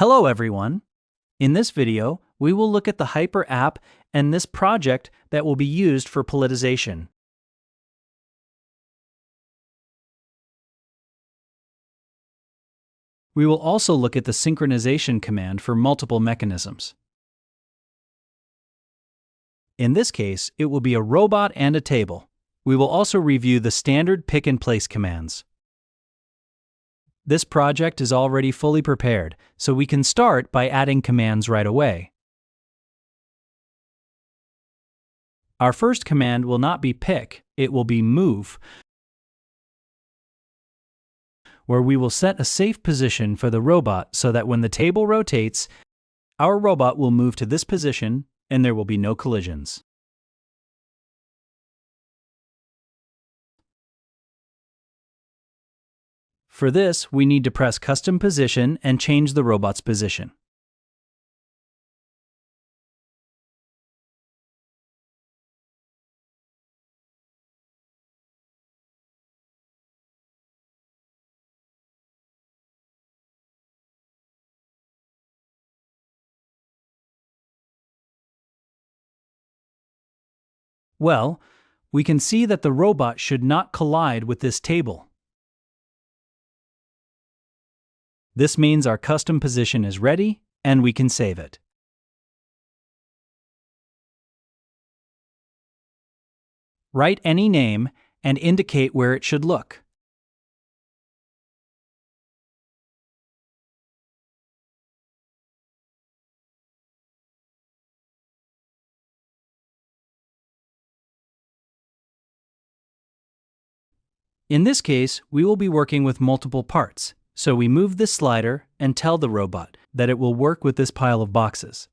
Hello everyone! In this video, we will look at the Hyper app and this project that will be used for palletization. We will also look at the synchronization command for multiple mechanisms. In this case, it will be a robot and a table. We will also review the standard pick and place commands. This project is already fully prepared, so we can start by adding commands right away. Our first command will not be pick, it will be move, where we will set a safe position for the robot so that when the table rotates, our robot will move to this position and there will be no collisions. For this, we need to press Custom Position and change the robot's position. Well, we can see that the robot should not collide with this table. This means our custom position is ready and we can save it. Write any name and indicate where it should look. In this case, we will be working with multiple parts, so we move this slider and tell the robot that it will work with this pile of boxes.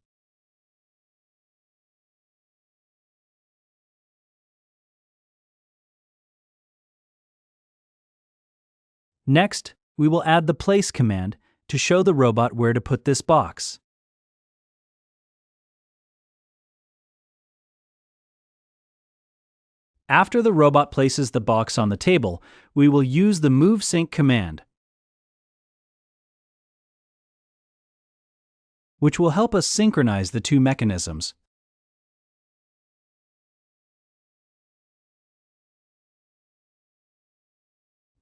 Next, we will add the place command to show the robot where to put this box. After the robot places the box on the table, we will use the move sync command, which will help us synchronize the two mechanisms.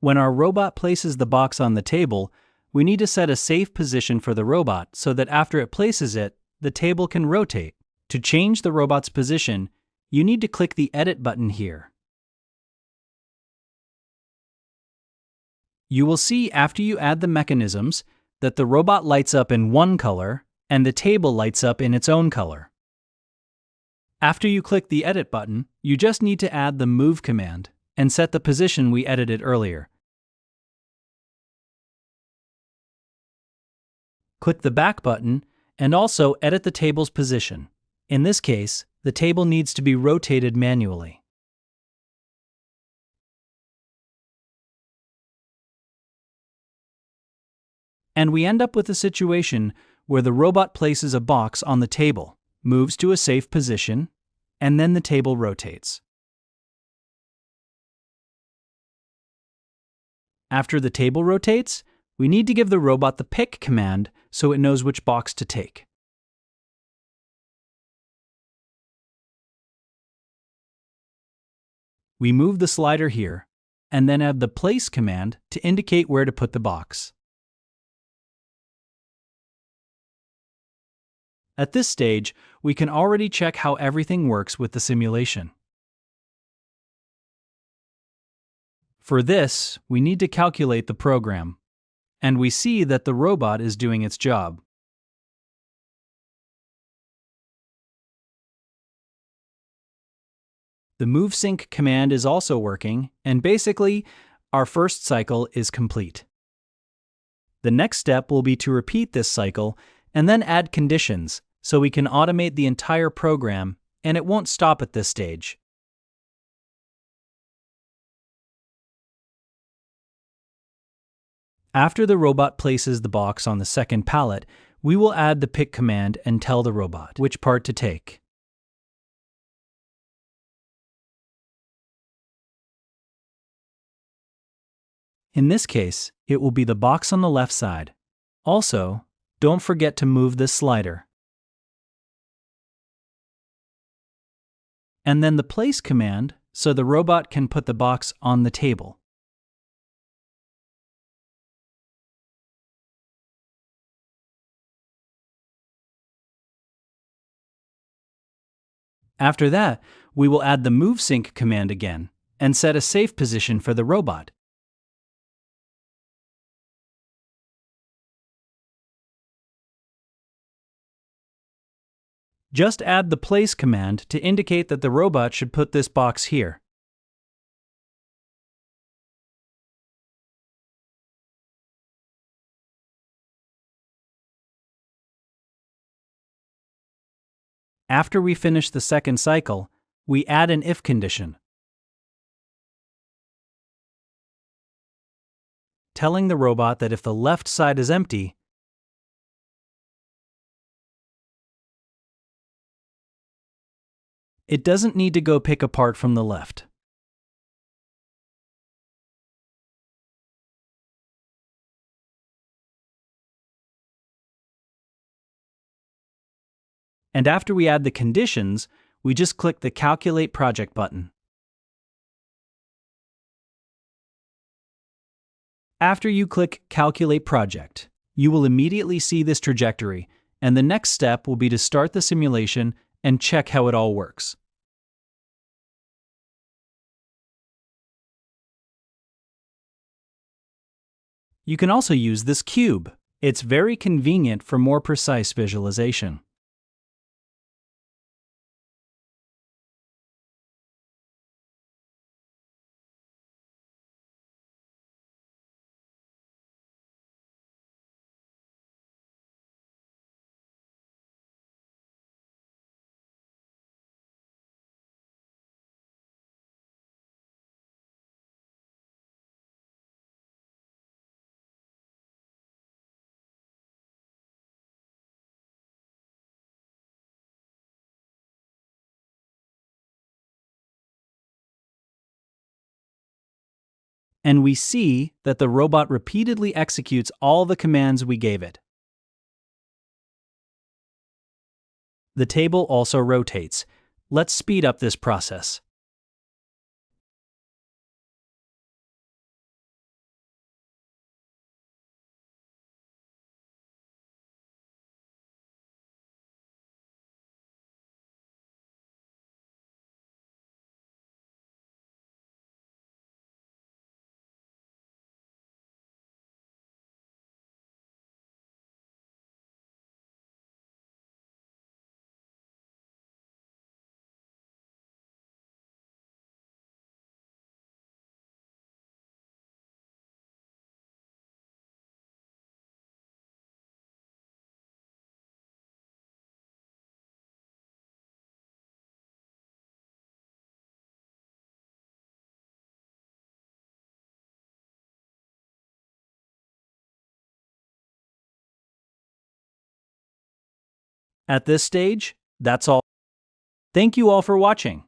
When our robot places the box on the table, we need to set a safe position for the robot so that after it places it, the table can rotate. To change the robot's position, you need to click the Edit button here. You will see after you add the mechanisms that the robot lights up in one color and the table lights up in its own color. After you click the Edit button, you just need to add the Move command and set the position we edited earlier. Click the Back button and also edit the table's position. In this case, the table needs to be rotated manually. And we end up with a situation where the robot places a box on the table, moves to a safe position, and then the table rotates. After the table rotates, we need to give the robot the pick command so it knows which box to take. We move the slider here, and then add the place command to indicate where to put the box. At this stage, we can already check how everything works with the simulation. For this, we need to calculate the program, and we see that the robot is doing its job. The MoveSync command is also working, and basically, our first cycle is complete. The next step will be to repeat this cycle and then add conditions so we can automate the entire program, and it won't stop at this stage. After the robot places the box on the second pallet, we will add the pick command and tell the robot which part to take. In this case, it will be the box on the left side. Also, don't forget to move this slider. And then the place command so the robot can put the box on the table. After that, we will add the MoveSync command again and set a safe position for the robot. Just add the place command to indicate that the robot should put this box here. After we finish the second cycle, we add an if condition, telling the robot that if the left side is empty, it doesn't need to go pick apart from the left. And after we add the conditions, we just click the Calculate Project button. After you click Calculate Project, you will immediately see this trajectory, and the next step will be to start the simulation and check how it all works. You can also use this cube. It's very convenient for more precise visualization. And we see that the robot repeatedly executes all the commands we gave it. The table also rotates. Let's speed up this process. At this stage, that's all. Thank you all for watching.